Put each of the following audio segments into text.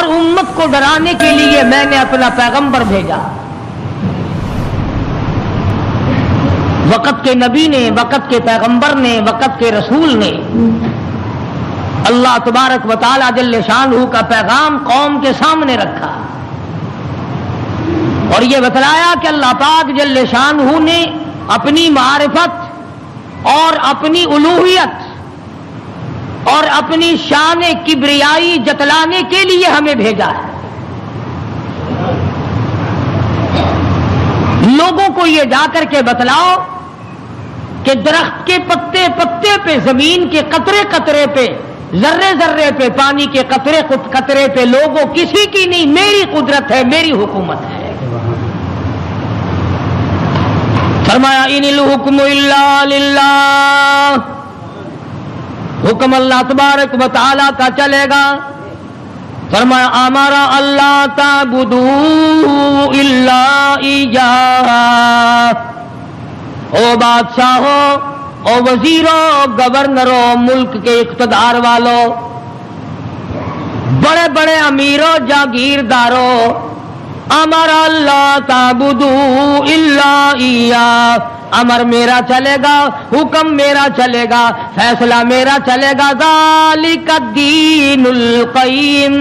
ہر امت کو ڈرانے کے لیے میں نے اپنا پیغمبر بھیجا. وقت کے نبی نے، وقت کے پیغمبر نے، وقت کے رسول نے اللہ تبارک و تعالی جل شانہ کا پیغام قوم کے سامنے رکھا اور یہ بتلایا کہ اللہ پاک جل شانہ نے اپنی معرفت اور اپنی الوہیت اور اپنی شان کبریائی جتلانے کے لیے ہمیں بھیجا ہے. لوگوں کو یہ جا کر کے بتلاؤ کہ درخت کے پتے پتے پہ، زمین کے قطرے قطرے پہ، ذرے ذرے پہ، پانی کے قطرے قطرے پہ لوگوں کسی کی نہیں، میری قدرت ہے، میری حکومت ہے. فرمایا ان الحکم الا للہ، حکم اللہ تبارک و تعالی کا چلے گا. فرمایا امرا اللہ تعبدوا الا ایاہ. او بادشاہوں، او وزیروں، گورنروں، ملک کے اقتدار والوں، بڑے بڑے امیروں، جاگیرداروں، امر اللہ تعبدوا الا ایاہ. امر میرا چلے گا، حکم میرا چلے گا، فیصلہ میرا چلے گا. ذالک الدین القیم،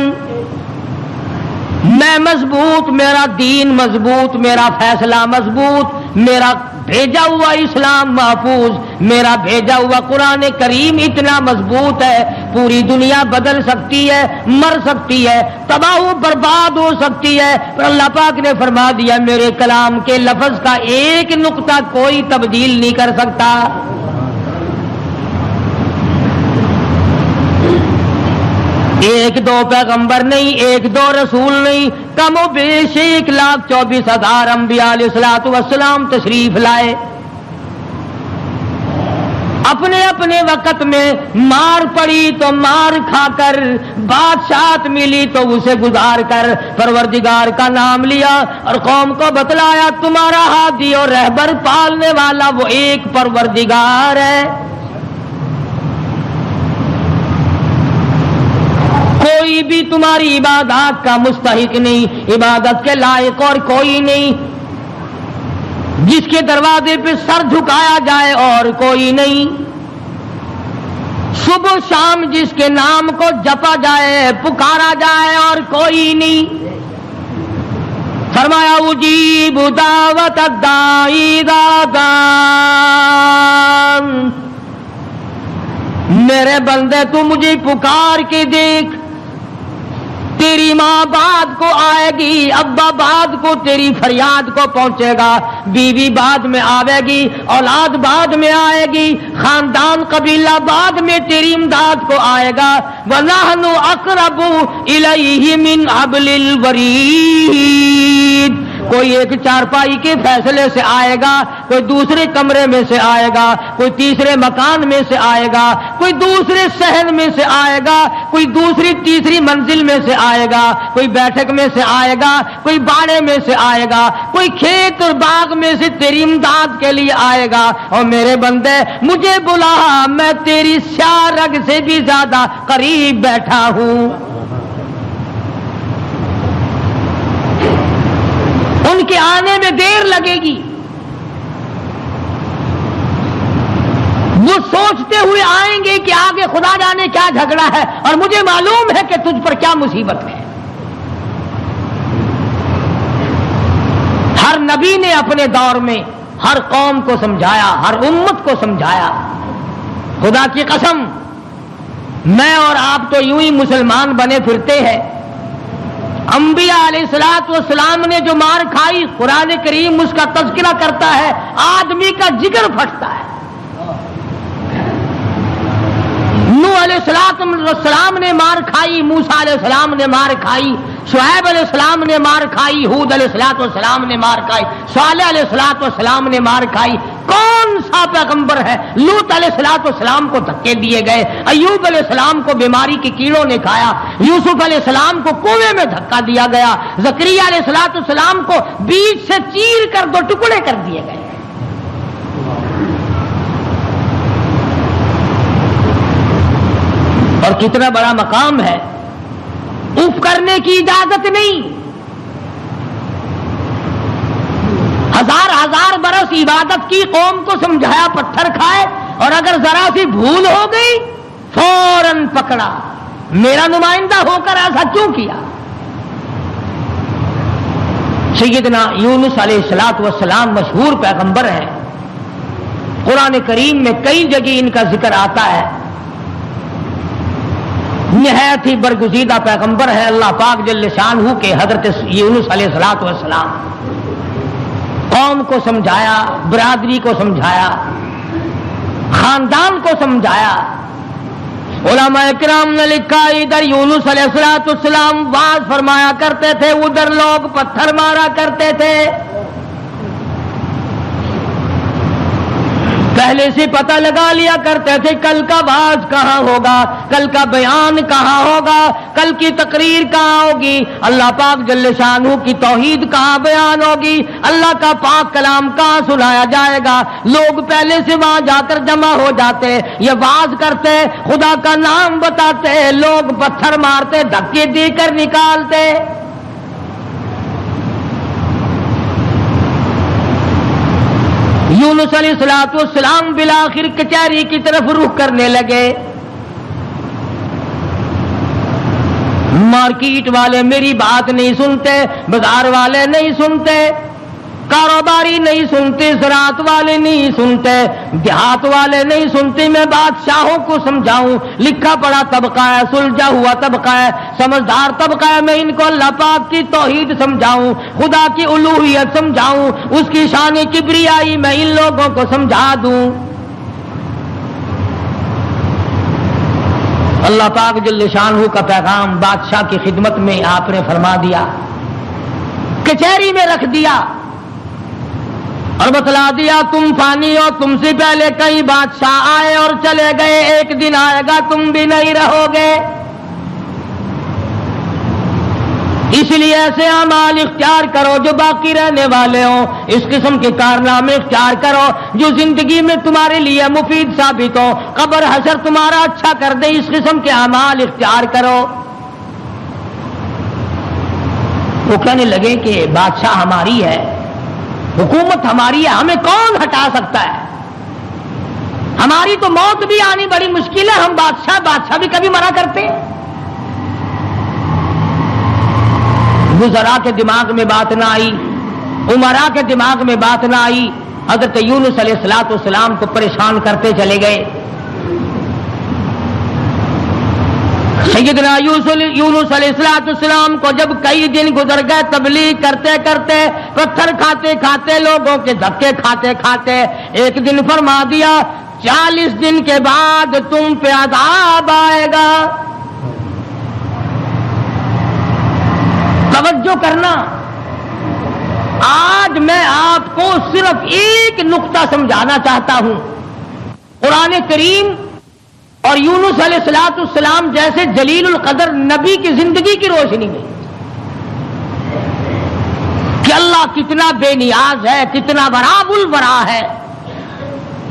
میں مضبوط، میرا دین مضبوط، میرا فیصلہ مضبوط، میرا بھیجا ہوا اسلام محفوظ، میرا بھیجا ہوا قرآن کریم اتنا مضبوط ہے، پوری دنیا بدل سکتی ہے، مر سکتی ہے، تباہ و برباد ہو سکتی ہے، پر اللہ پاک نے فرما دیا میرے کلام کے لفظ کا ایک نقطہ کوئی تبدیل نہیں کر سکتا. ایک دو پیغمبر نہیں، ایک دو رسول نہیں، کم و بیش 1,24,000 انبیاء علیہ الصلوۃ والسلام تشریف لائے. اپنے اپنے وقت میں مار پڑی تو مار کھا کر، بادشاہت ملی تو اسے گزار کر پروردگار کا نام لیا اور قوم کو بتلایا تمہارا ہادی اور رہبر پالنے والا وہ ایک پروردگار ہے. کوئی بھی تمہاری عبادات کا مستحق نہیں، عبادت کے لائق اور کوئی نہیں. جس کے دروازے پہ سر جھکایا جائے اور کوئی نہیں. صبح شام جس کے نام کو جپا جائے، پکارا جائے اور کوئی نہیں. فرمایا اجیب دعوت الداعی اذا دعان. میرے بندے تو مجھے پکار کے دیکھ، تیری ماں بعد کو آئے گی، ابا بعد کو تیری فریاد کو پہنچے گا، بیوی بعد میں آئے گی، اولاد بعد میں آئے گی، خاندان قبیلہ بعد میں تیری امداد کو آئے گا. وَنَحْنُ أَقْرَبُ إِلَيْهِ مِنْ حَبْلِ الْوَرِيدِ. کوئی ایک چارپائی کے فیصلے سے آئے گا، کوئی دوسرے کمرے میں سے آئے گا، کوئی تیسرے مکان میں سے آئے گا، کوئی دوسرے صحن میں سے آئے گا، کوئی دوسری تیسری منزل میں سے آئے گا، کوئی بیٹھک میں سے آئے گا، کوئی باڑے میں سے آئے گا، کوئی کھیت اور باغ میں سے تیری امداد کے لیے آئے گا. اور میرے بندے مجھے بلا، میں تیری سیاہ رگ سے بھی زیادہ قریب بیٹھا ہوں. ان کے آنے میں دیر لگے گی، وہ سوچتے ہوئے آئیں گے کہ آگے خدا جانے کیا جھگڑا ہے اور مجھے معلوم ہے کہ تجھ پر کیا مصیبت ہے. ہر نبی نے اپنے دور میں ہر قوم کو سمجھایا، ہر امت کو سمجھایا. خدا کی قسم میں اور آپ تو یوں ہی مسلمان بنے پھرتے ہیں. انبیاء علیہ الصلوۃ والسلام نے جو مار کھائی، قرآن کریم اس کا تذکرہ کرتا ہے، آدمی کا جگر پھٹتا ہے. نوح علیہ السلام نے مار کھائی، موسیٰ علیہ السلام نے مار کھائی، شعیب علیہ السلام نے مار کھائی، ہود علیہ السلام نے مار کھائی، صالح علیہ السلام نے مار کھائی. کون سا پیغمبر ہے؟ لوط علیہ السلام کو دھکے دیے گئے، ایوب علیہ السلام کو بیماری کے کیڑوں نے کھایا، یوسف علیہ السلام کو کنویں میں دھکا دیا گیا، زکریا علیہ السلام کو بیچ سے چیر کر 2 ٹکڑے کر دیے گئے. اور کتنا بڑا مقام ہے اف کرنے کی اجازت نہیں. ہزار برس عبادت کی قوم کو سمجھایا پتھر کھائے, اور اگر ذرا سی بھول ہو گئی فوراً پکڑا. میرا نمائندہ ہو کر ایسا کیوں کیا؟ سیدنا یونس علیہ السلام مشہور پیغمبر ہیں. قرآن کریم میں کئی جگہ ان کا ذکر آتا ہے. نہایت ہی برگزیدہ پیغمبر ہے اللہ پاک جل شانہ کے حضرت یونس علیہ السلام. قوم کو سمجھایا, برادری کو سمجھایا, خاندان کو سمجھایا. علماء کرام نے لکھا ادھر یونس علیہ السلام واز فرمایا کرتے تھے, ادھر لوگ پتھر مارا کرتے تھے. پہلے سے پتہ لگا لیا کرتے تھے کل کا واز کہاں ہوگا, کل کا بیان کہاں ہوگا, کل کی تقریر کہاں ہوگی, اللہ پاک جل شانہ کی توحید کہاں بیان ہوگی, اللہ کا پاک کلام کہاں سنایا جائے گا. لوگ پہلے سے وہاں جا کر جمع ہو جاتے, یہ واز کرتے, خدا کا نام بتاتے, لوگ پتھر مارتے, دھکے دے کر نکالتے. یونس علیہ السلام بالآخر کچہری کی طرف رخ کرنے لگے. مارکیٹ والے میری بات نہیں سنتے, بازار والے نہیں سنتے, کاروباری نہیں سنتے, زراعت والے نہیں سنتے, دیہات والے نہیں سنتے. میں بادشاہوں کو سمجھاؤں, لکھا پڑھا طبقہ ہے, سلجھا ہوا طبقہ ہے, سمجھدار طبقہ ہے, میں ان کو اللہ پاک کی توحید سمجھاؤں, خدا کی الوہیت سمجھاؤں, اس کی شان کبریائی میں ان لوگوں کو سمجھا دوں. اللہ پاک جل شانہ کا پیغام بادشاہ کی خدمت میں آپ نے فرما دیا, کچہری میں رکھ دیا اور بتلا دیا تم فانی ہو, تم سے پہلے کئی بادشاہ آئے اور چلے گئے, ایک دن آئے گا تم بھی نہیں رہو گے. اس لیے ایسے اعمال اختیار کرو جو باقی رہنے والے ہوں, اس قسم کے کارنامے اختیار کرو جو زندگی میں تمہارے لیے مفید ثابت ہو, قبر حشر تمہارا اچھا کر دے, اس قسم کے اعمال اختیار کرو. وہ کہنے لگے کہ بادشاہ ہماری ہے, حکومت ہماری ہے, ہمیں کون ہٹا سکتا ہے, ہماری تو موت بھی آنی بڑی مشکل ہے, ہم بادشاہ بھی کبھی منع کرتے. وزراء کے دماغ میں بات نہ آئی, امراء کے دماغ میں بات نہ آئی, حضرت یونس علیہ السلام کو پریشان کرتے چلے گئے. سیدنا یونس علیہ السلام کو جب کئی دن گزر گئے تبلیغ کرتے کرتے, پتھر کھاتے کھاتے, لوگوں کے دھکے کھاتے کھاتے, ایک دن فرما دیا 40 دن کے بعد تم پہ عذاب آئے گا. توجہ کرنا, آج میں آپ کو صرف ایک نقطہ سمجھانا چاہتا ہوں. قرآن کریم اور یونس علیہ السلام جیسے جلیل القدر نبی کی زندگی کی روشنی میں کہ اللہ کتنا بے نیاز ہے, کتنا براب البرا ہے,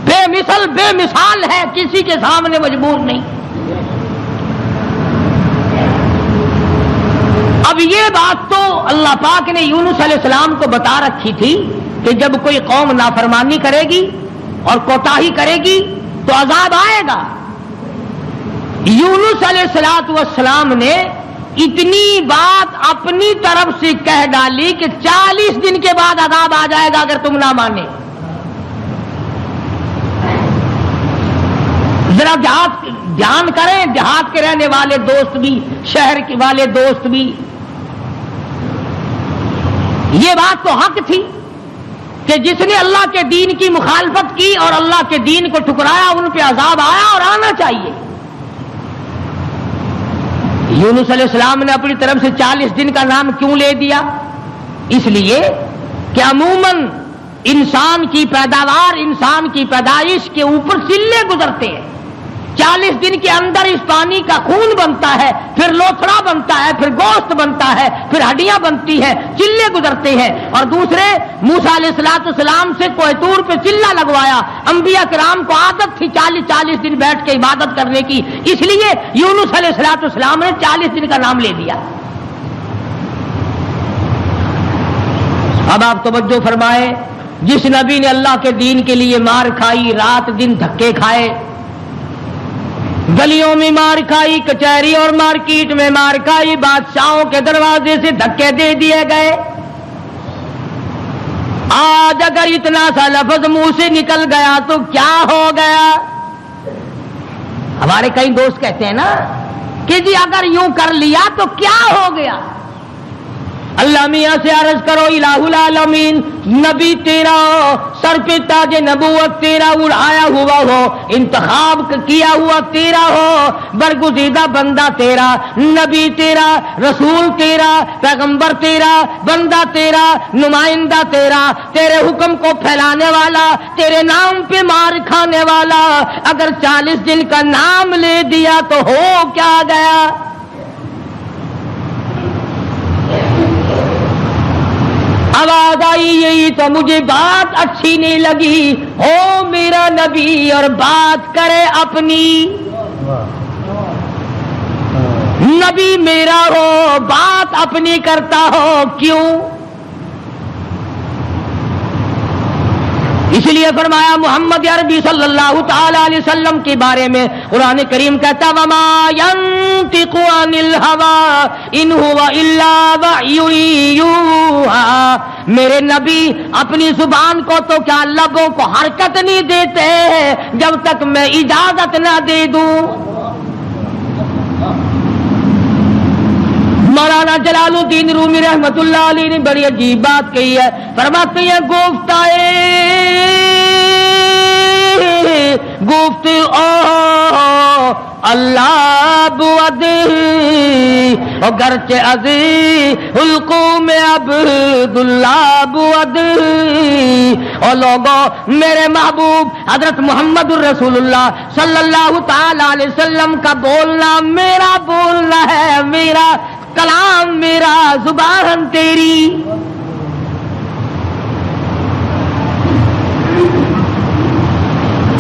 بے مثال ہے, کسی کے سامنے مجبور نہیں. اب یہ بات تو اللہ پاک نے یونس علیہ السلام کو بتا رکھی تھی کہ جب کوئی قوم نافرمانی کرے گی اور کوتاہی کرے گی تو عذاب آئے گا. یونس علیہ السلام نے اتنی بات اپنی طرف سے کہہ ڈالی کہ 40 دن کے بعد عذاب آ جائے گا اگر تم نہ مانے. ذرا دھیان کریں, دیہات کے رہنے والے دوست بھی, شہر کے والے دوست بھی, یہ بات تو حق تھی کہ جس نے اللہ کے دین کی مخالفت کی اور اللہ کے دین کو ٹھکرایا ان پہ عذاب آیا اور آنا چاہیے. یونس علیہ السلام نے اپنی طرف سے 40 دن کا نام کیوں لے دیا؟ اس لیے کہ عموماً انسان کی پیداوار, انسان کی پیدائش کے اوپر چلے گزرتے ہیں. 40 دن کے اندر اس پانی کا خون بنتا ہے، پھر لوتھڑا بنتا ہے، پھر گوشت بنتا ہے، پھر ہڈیاں بنتی ہیں، چلے گزرتے ہیں۔ اور دوسرے موسیٰ علیہ السلام سے کوہ طور پہ چلہ لگوایا۔ انبیاء کرام کو عادت تھی 40 دن بیٹھ کے عبادت کرنے کی، اس لیے یونس علیہ السلام نے 40 دن کا نام لے دیا۔ اب آپ توجہ فرمائے، جس نبی نے اللہ کے دین کے لیے مار کھائی، رات دن دھکے کھائے، گلیوں میں مار کھائی، کچہری اور مارکیٹ میں مار کھائی، بادشاہوں کے دروازے سے دھکے دے دیے گئے، آج اگر اتنا سا لفظ منہ سے نکل گیا تو کیا ہو گیا؟ ہمارے کئی دوست کہتے ہیں نا کہ جی اگر یوں کر لیا تو کیا ہو گیا؟ اللہ میاں سے عرض کرو الہ العالمین، نبی تیرا سر پہ تاج نبوت تیرا اڑایا ہوا ہو، انتخاب کیا ہوا تیرا ہو، برگزیدہ بندہ تیرا، نبی تیرا، رسول تیرا، پیغمبر تیرا، بندہ تیرا، نمائندہ تیرا، تیرے حکم کو پھیلانے والا، تیرے نام پہ مار کھانے والا، اگر 40 دن کا نام لے دیا تو ہو کیا گیا؟ آواز آئی یہی تو مجھے بات اچھی نہیں لگی، ہو میرا نبی اور بات کرے اپنی، نبی میرا ہو بات اپنی کرتا ہو کیوں؟ اس لیے فرمایا محمد عربی صلی اللہ تعالی علیہ وسلم کے بارے میں قرآن کریم کہتا وما ينطق عن الهوى ان هو الا وحی یوحی، میرے نبی اپنی زبان کو تو کیا لبوں کو حرکت نہیں دیتے جب تک میں اجازت نہ دے دوں۔ مولانا جلال الدین رومی رحمت اللہ علیہ نے بڑی عجیب بات کہی ہے، فرماتے ہیں گفت اللہ بود گرچہ ازی حلقوم عبداللہ بود، اور لوگوں میرے محبوب حضرت محمد الرسول اللہ صلی اللہ تعالی علیہ وسلم کا بولنا میرا بولنا ہے، میرا کلام میرا زبان تیری۔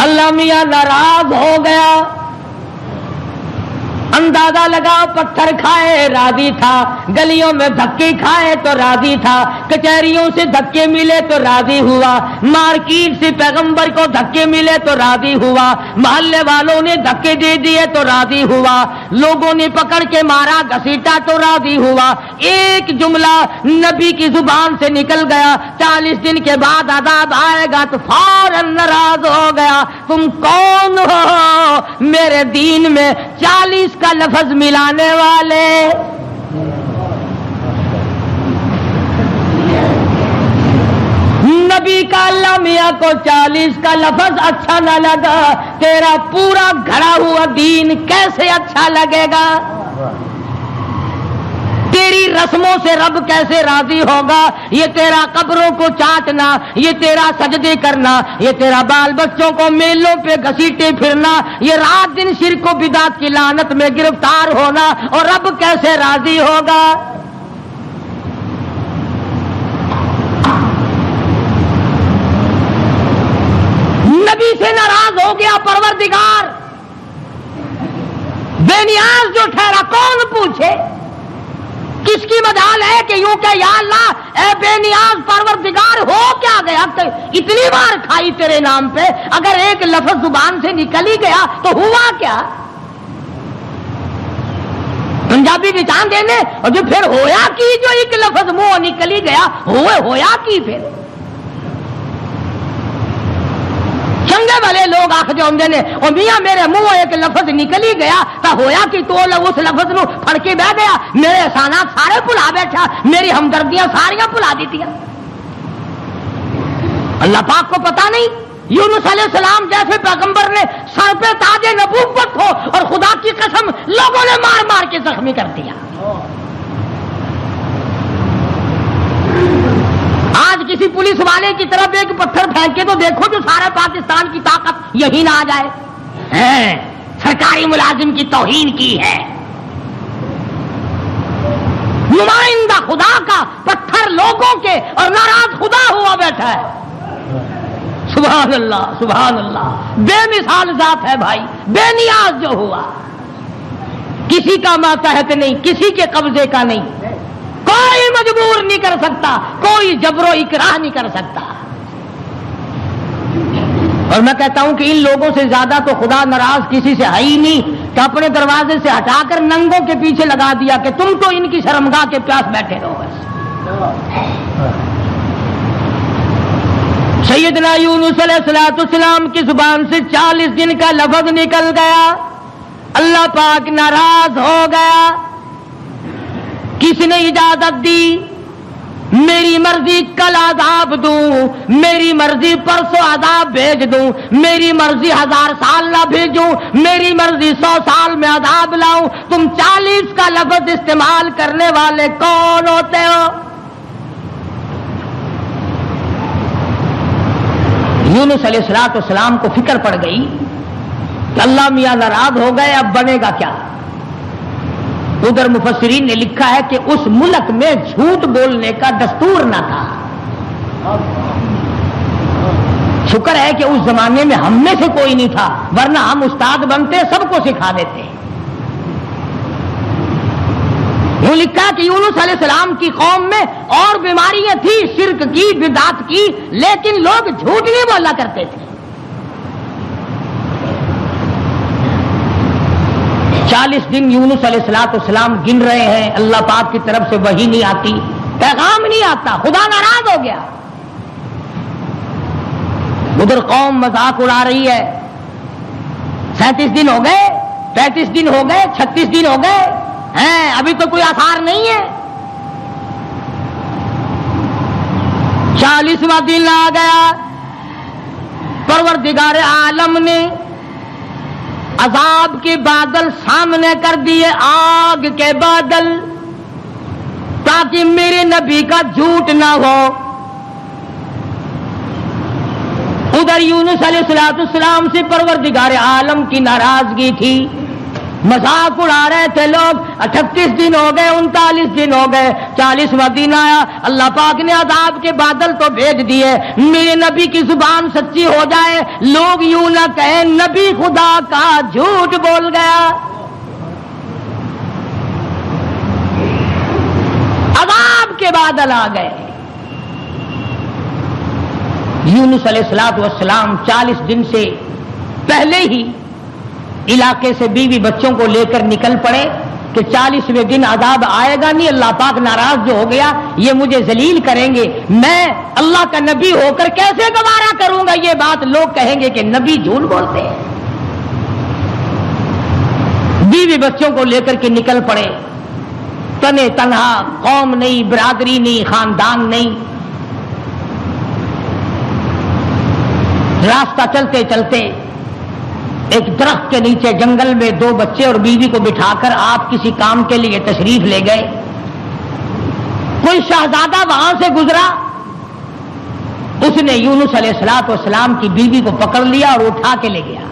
اللہ میاں ناراض ہو گیا، اندازہ لگاؤ پتھر کھائے راضی تھا، گلیوں میں دھکے کھائے تو راضی تھا، کچہریوں سے دھکے ملے تو راضی ہوا، مارکیٹ سے پیغمبر کو دھکے ملے تو راضی ہوا، محلے والوں نے دھکے دے دیے تو راضی ہوا، لوگوں نے پکڑ کے مارا گھسیٹا تو راضی ہوا، ایک جملہ نبی کی زبان سے نکل گیا، 40 دن کے بعد عذاب آئے گا تو فوراً ناراض ہو گیا، تم کون ہو میرے دین میں 40 کا لفظ ملانے والے؟ نبی کا اللہ میاں کو 40 کا لفظ اچھا نہ لگا، تیرا پورا گھڑا ہوا دین کیسے اچھا لگے گا؟ تیری رسموں سے رب کیسے راضی ہوگا؟ یہ تیرا قبروں کو چاٹنا، یہ تیرا سجدے کرنا، یہ تیرا بال بچوں کو میلوں پہ گھسیٹے پھرنا، یہ رات دن شرک و بدعت کی لعنت میں گرفتار ہونا، اور رب کیسے راضی ہوگا؟ نبی سے ناراض ہو گیا پروردگار، بے نیاز جو ٹھہرا کون پوچھے؟ کس کی مجال ہے کہ یوں کہ یا اللہ اے بے نیاز پروردگار ہو کیا گیا؟ اتنی بار کھائی تیرے نام پہ، اگر ایک لفظ زبان سے نکل ہی گیا تو ہوا کیا؟ پنجابی کی چاند دینے اور جو پھر ہویا کی، جو ایک لفظ منہ نکل ہی گیا ہویا کی پھر چنگے والے لوگ آخ جو ہوں نے اور میاں میرے منہ ایک لفظ نکل ہی گیا تو ہویا کہ تو اس لفظ نو پھڑ کے بہ گیا، میرے احسانات سارے بھلا بیٹھا، میری ہمدردیاں ساریاں بھلا دیتی ہیں۔ اللہ پاک کو پتا نہیں یونس علیہ السلام جیسے پیغمبر نے سر پہ تاج نبوت ہو اور خدا کی قسم لوگوں نے مار مار کے زخمی کر دیا۔ آج کسی پولیس والے کی طرف ایک پتھر پھینک کے تو دیکھو جو سارا پاکستان کی طاقت یہی نہ آ جائے، سرکاری ملازم کی توہین کی ہے، نمائندہ خدا کا پتھر لوگوں کے اور ناراض خدا ہوا بیٹھا ہے۔ سبحان اللہ سبحان اللہ، بے مثال ذات ہے بھائی، بے نیاز جو ہوا، کسی کا ماتحت نہیں، کسی کے قبضے کا نہیں، کوئی مجبور نہیں کر سکتا، کوئی جبر و اکراہ نہیں کر سکتا۔ اور میں کہتا ہوں کہ ان لوگوں سے زیادہ تو خدا ناراض کسی سے ہے ہی نہیں کہ اپنے دروازے سے ہٹا کر ننگوں کے پیچھے لگا دیا کہ تم تو ان کی شرمگاہ کے پیاس بیٹھے رہو بس۔ سیدنا یونس علیہ السلام کی زبان سے 40 دن کا لفظ نکل گیا، اللہ پاک ناراض ہو گیا۔ کس نے اجازت دی؟ میری مرضی کل عذاب دوں، میری مرضی پرسوں عذاب بھیج دوں، میری مرضی 1000 سال نہ بھیجوں، میری مرضی 100 سال میں عذاب لاؤں، تم 40 کا لفظ استعمال کرنے والے کون ہوتے ہو؟ یونس علیہ السلام کو فکر پڑ گئی کہ اللہ میاں ناراض ہو گئے، اب بنے گا کیا؟ ادھر مفسرین نے لکھا ہے کہ اس ملک میں جھوٹ بولنے کا دستور نہ تھا۔ شکر ہے کہ اس زمانے میں ہم میں سے کوئی نہیں تھا، ورنہ ہم استاد بنتے سب کو سکھا دیتے۔ وہ لکھا کہ یونس علیہ السلام کی قوم میں اور بیماریاں تھیں، شرک کی، بدعت کی، لیکن لوگ جھوٹ نہیں بولا کرتے تھے۔ 40 دن یونس علیہ السلام گن رہے ہیں، اللہ پاک کی طرف سے وحی نہیں آتی، پیغام نہیں آتا، خدا ناراض ہو گیا۔ ادھر قوم مذاق اڑا رہی ہے، 37 دن ہو گئے، 35 دن ہو گئے، 36 دن ہو گئے ہیں، ابھی تو کوئی آثار نہیں ہے۔ 40واں دن آ گیا، پروردگار عالم نے عذاب کے بادل سامنے کر دیے، آگ کے بادل، تاکہ میرے نبی کا جھوٹ نہ ہو۔ ادھر یونس علیہ السلام سے پروردگار عالم کی ناراضگی تھی، مذاق اڑا رہے تھے لوگ۔ 38 دن ہو گئے، 39 دن ہو گئے، 40واں دن آیا، اللہ پاک نے عذاب کے بادل تو بھیج دیے، میرے نبی کی زبان سچی ہو جائے، لوگ یوں نہ کہیں نبی خدا کا جھوٹ بول گیا۔ عذاب کے بادل آ گئے۔ یونس علیہ السلام 40 دن سے پہلے ہی علاقے سے بیوی بچوں کو لے کر نکل پڑے کہ 40ویں دن عذاب آئے گا نہیں، اللہ پاک ناراض جو ہو گیا، یہ مجھے ذلیل کریں گے، میں اللہ کا نبی ہو کر کیسے گوارا کروں گا یہ بات، لوگ کہیں گے کہ نبی جھوٹ بولتے ہیں۔ بیوی بچوں کو لے کر کے نکل پڑے، تنے تنہا، قوم نہیں، برادری نہیں، خاندان نہیں۔ راستہ چلتے چلتے ایک درخت کے نیچے جنگل میں 2 بچے اور بیوی کو بٹھا کر آپ کسی کام کے لیے تشریف لے گئے۔ کوئی شہزادہ وہاں سے گزرا، اس نے یونس علیہ السلام کی بیوی کو پکڑ لیا اور اٹھا کے لے گیا۔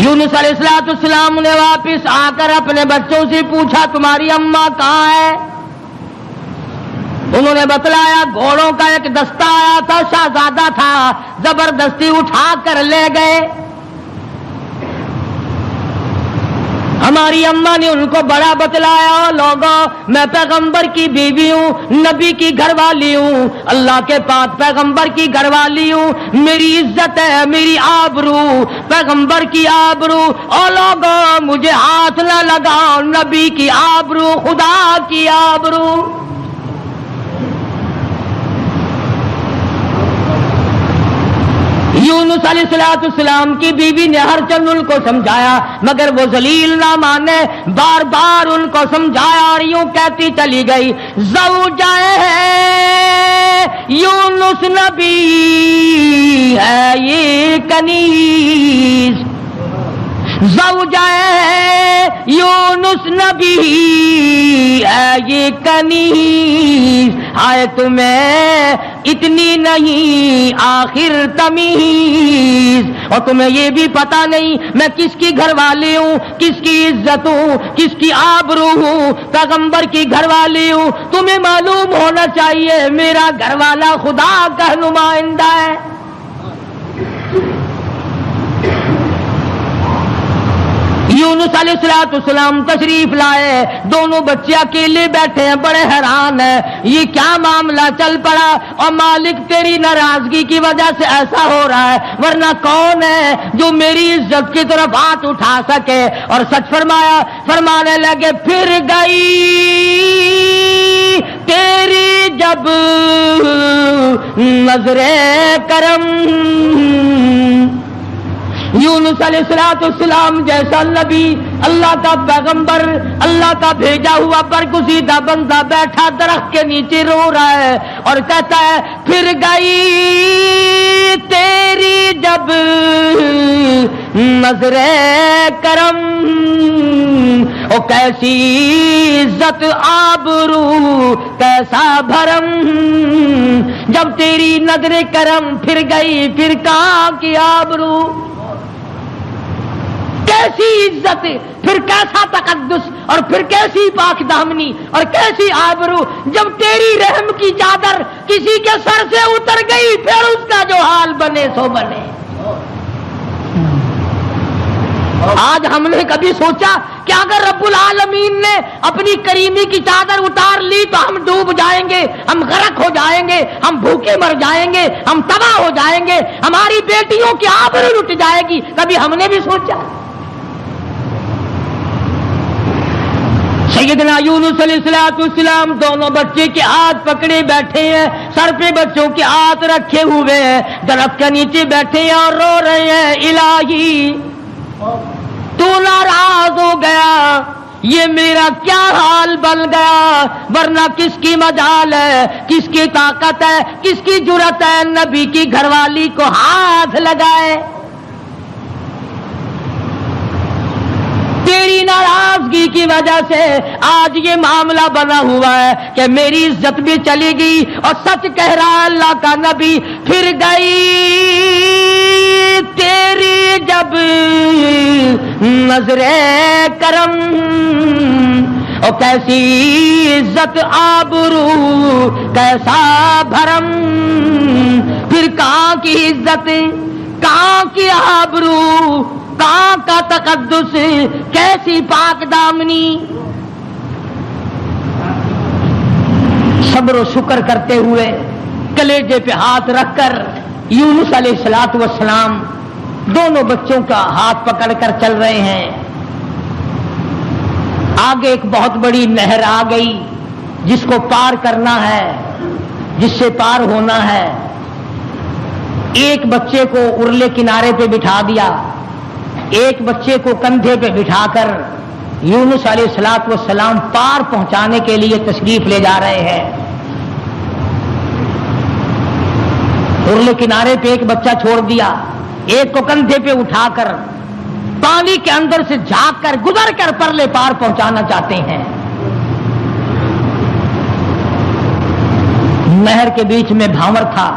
یونس علیہ السلام نے واپس آ کر اپنے بچوں سے پوچھا تمہاری اماں کہاں ہے؟ انہوں نے بتلایا گھوڑوں کا ایک دستہ آیا تھا، شہزادہ تھا، زبردستی اٹھا کر لے گئے۔ ہماری اماں نے ان کو بڑا بتلایا، لوگوں میں پیغمبر کی بیوی ہوں، نبی کی گھر والی ہوں، اللہ کے پاک پیغمبر کی گھر والی ہوں، میری عزت ہے، میری آبرو، پیغمبر کی آبرو، اور لوگوں مجھے ہاتھ نہ لگاؤ، نبی کی آبرو، خدا کی آبرو۔ یونس علیہ السلام کی بیوی نے ہر چند ان کو سمجھایا، مگر وہ ذلیل نہ مانے، بار بار ان کو سمجھایا اور یوں کہتی چلی گئی، زوجہ یونس نبی ہے یہ کنیز، زوجہ یونس نبی ہے یہ کنیز، آئے تمہیں اتنی نہیں آخر تمیز، اور تمہیں یہ بھی پتا نہیں میں کس کی گھر والی ہوں، کس کی عزت ہوں، کس کی آبرو ہوں، پیغمبر کی گھر والی ہوں۔ تمہیں معلوم ہونا چاہیے میرا گھر والا خدا کا نمائندہ ہے۔ یونس علیہ السلام تشریف لائے، دونوں بچے اکیلے بیٹھے ہیں، بڑے حیران ہیں یہ کیا معاملہ چل پڑا، اور مالک تیری ناراضگی کی وجہ سے ایسا ہو رہا ہے، ورنہ کون ہے جو میری عزت کی طرف ہاتھ اٹھا سکے؟ اور سچ فرمایا، فرمانے لگے پھر گئی تیری جب نظر کرم۔ یونس علیہ السلام جیسا نبی، اللہ کا پیغمبر، اللہ کا بھیجا ہوا برگزیدہ بندہ بیٹھا درخت کے نیچے رو رہا ہے اور کہتا ہے پھر گئی تیری جب نظر کرم، او کیسی عزت آبرو کیسا بھرم، جب تیری نظر کرم پھر گئی پھر کہاں کی آبرو، کیسی عزت، پھر کیسا تقدس، اور پھر کیسی پاک دامنی اور کیسی آبرو، جب تیری رحم کی چادر کسی کے سر سے اتر گئی پھر اس کا جو حال بنے سو بنے۔ آج ہم نے کبھی سوچا کہ اگر رب العالمین نے اپنی کریمی کی چادر اتار لی تو ہم ڈوب جائیں گے، ہم غرق ہو جائیں گے، ہم بھوکے مر جائیں گے، ہم تباہ ہو جائیں گے، ہماری بیٹیوں کی آبرو لٹ جائے گی؟ کبھی ہم نے بھی سوچا؟ سیدنا یونس علیہ السلام دونوں بچے کے ہاتھ پکڑے بیٹھے ہیں، سر پہ بچوں کے ہاتھ رکھے ہوئے ہیں، درخت کے نیچے بیٹھے ہیں اور رو رہے ہیں الہی تو ناراض ہو گیا، یہ میرا کیا حال بن گیا، ورنہ کس کی مجال ہے، کس کی طاقت ہے، کس کی جرأت ہے نبی کی گھر والی کو ہاتھ لگائے؟ تیری ناراضگی کی وجہ سے آج یہ معاملہ بنا ہوا ہے کہ میری عزت بھی چلی گئی، اور سچ کہہ رہا اللہ کا نبی پھر گئی تیری جب نظر کرم، اور کیسی عزت آبرو کیسا بھرم، پھر کہاں کی عزت، کہاں کی آبرو، کہاں کا تقدس، کیسی پاک دامنی۔ صبر و شکر کرتے ہوئے کلیجے پہ ہاتھ رکھ کر یونس علیہ السلام دونوں بچوں کا ہاتھ پکڑ کر چل رہے ہیں۔ آگے ایک بہت بڑی نہر آ گئی جس کو پار کرنا ہے، جس سے پار ہونا ہے۔ ایک بچے کو ارلے کنارے پہ بٹھا دیا، ایک بچے کو کندھے پہ بٹھا کر یونس علیہ السلام پار پہنچانے کے لیے تشریف لے جا رہے ہیں۔ ارلے کنارے پہ ایک بچہ چھوڑ دیا، ایک کو کندھے پہ اٹھا کر پانی کے اندر سے جھانک کر گزر کر پرلے پار پہنچانا چاہتے ہیں۔ نہر کے بیچ میں بھاور تھا،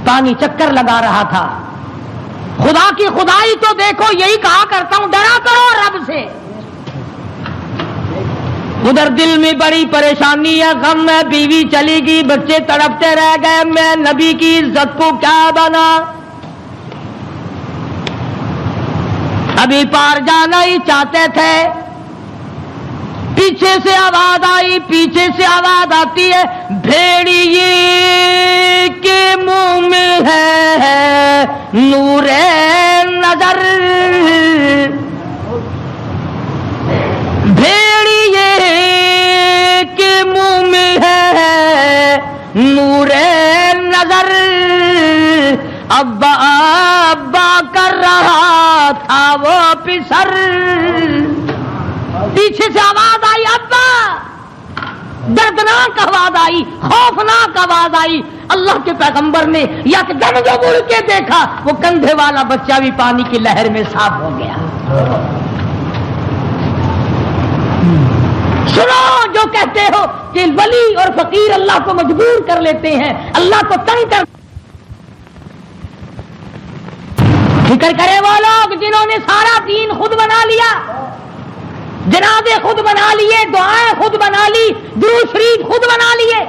پانی چکر لگا رہا تھا۔ خدا کی خدائی تو دیکھو، یہی کہا کرتا ہوں ڈرا کرو رب سے۔ ادھر دل میں بڑی پریشانی ہے، غم ہے، بیوی چلی گئی، بچے تڑپتے رہ گئے، میں نبی کی عزت کو کیا بنا، ابھی پار جانا ہی چاہتے تھے۔ پیچھے سے آواز آئی، پیچھے سے آواز آتی ہے، بھیڑیے کے منہ میں ہے نور نظر، بھیڑیے کے منہ میں ہے نور نظر، ابا ابا کر رہا تھا وہ پسر۔ پیچھے سے آواز آئی، ابا، دردناک آواز آئی، خوفناک آواز آئی۔ اللہ کے پیغمبر نے یکدم جو مڑ کے دیکھا، وہ کندھے والا بچہ بھی پانی کی لہر میں صاف ہو گیا۔ سنو جو کہتے ہو کہ ولی اور فقیر اللہ کو مجبور کر لیتے ہیں، اللہ کو تنگ کر، فکر کرے وہ لوگ جنہوں نے سارا دین خود بنا لیا، جنازے خود بنا لیے، دعائیں خود بنا لی، درود شریف خود بنا لیے،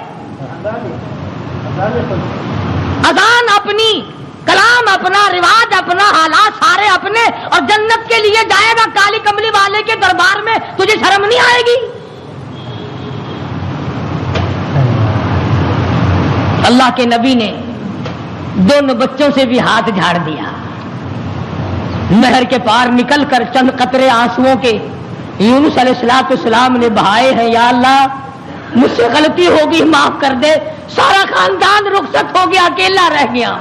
اذان اپنی، کلام اپنا، رواج اپنا، حالات سارے اپنے، اور جنت کے لیے جائے گا کالی کملی والے کے دربار میں، تجھے شرم نہیں آئے گی؟ اللہ کے نبی نے دونوں بچوں سے بھی ہاتھ جھاڑ دیا، نہر کے پار نکل کر چند قطرے آنسوؤں کے یونس علیہ السلام نے بہائے ہیں، یا اللہ مجھ سے غلطی ہوگی معاف کر دے، سارا خاندان رخصت ہو گیا، اکیلا رہ گیا،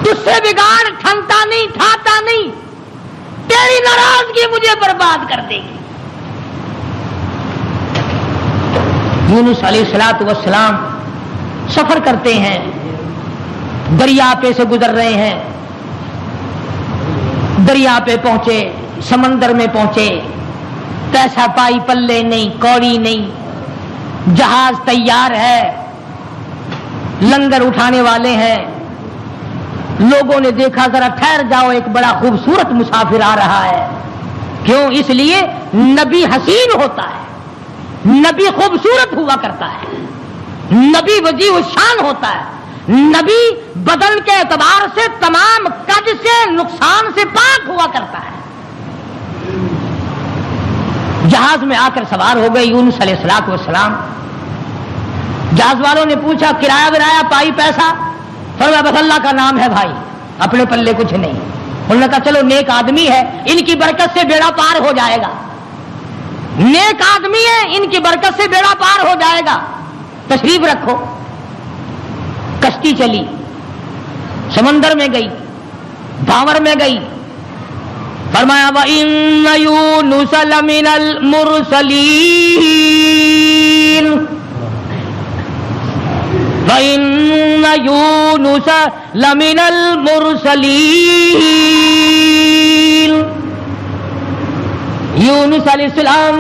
تجھ سے بگاڑ ٹھنتا نہیں، ٹھاتا نہیں، تیری ناراضگی مجھے برباد کر دے گی۔ یونس علیہ السلام سفر کرتے ہیں، دریا پہ سے گزر رہے ہیں، دریا پہ پہنچے، سمندر میں پہنچے، پیسہ پائی پلے نہیں، کوڑی نہیں، جہاز تیار ہے، لنگر اٹھانے والے ہیں، لوگوں نے دیکھا ذرا ٹھہر جاؤ، ایک بڑا خوبصورت مسافر آ رہا ہے، کیوں؟ اس لیے نبی حسین ہوتا ہے، نبی خوبصورت ہوا کرتا ہے، نبی وجیہ الشان ہوتا ہے، نبی بدن کے اعتبار سے تمام قد سے نقصان سے پاک ہوا کرتا ہے۔ جہاز میں آ کر سوار ہو گئے یونس علیہ السلام، جہاز والوں نے پوچھا کرایہ ورایہ پائی پیسہ؟ فرمایا بس اللہ کا نام ہے بھائی، اپنے پلے کچھ نہیں۔ انہوں نے کہا چلو نیک آدمی ہے، ان کی برکت سے بیڑا پار ہو جائے گا، نیک آدمی ہے، ان کی برکت سے بیڑا پار ہو جائے گا، تشریف رکھو۔ کشتی چلی، سمندر میں گئی، بھاور میں گئی، فرمایا وَإِنَّ يُونُسَ لَمِنَ الْمُرْسَلِينَ وَإِنَّ يُونُسَ لَمِنَ الْمُرْسَلِينَ یونس علیہ السلام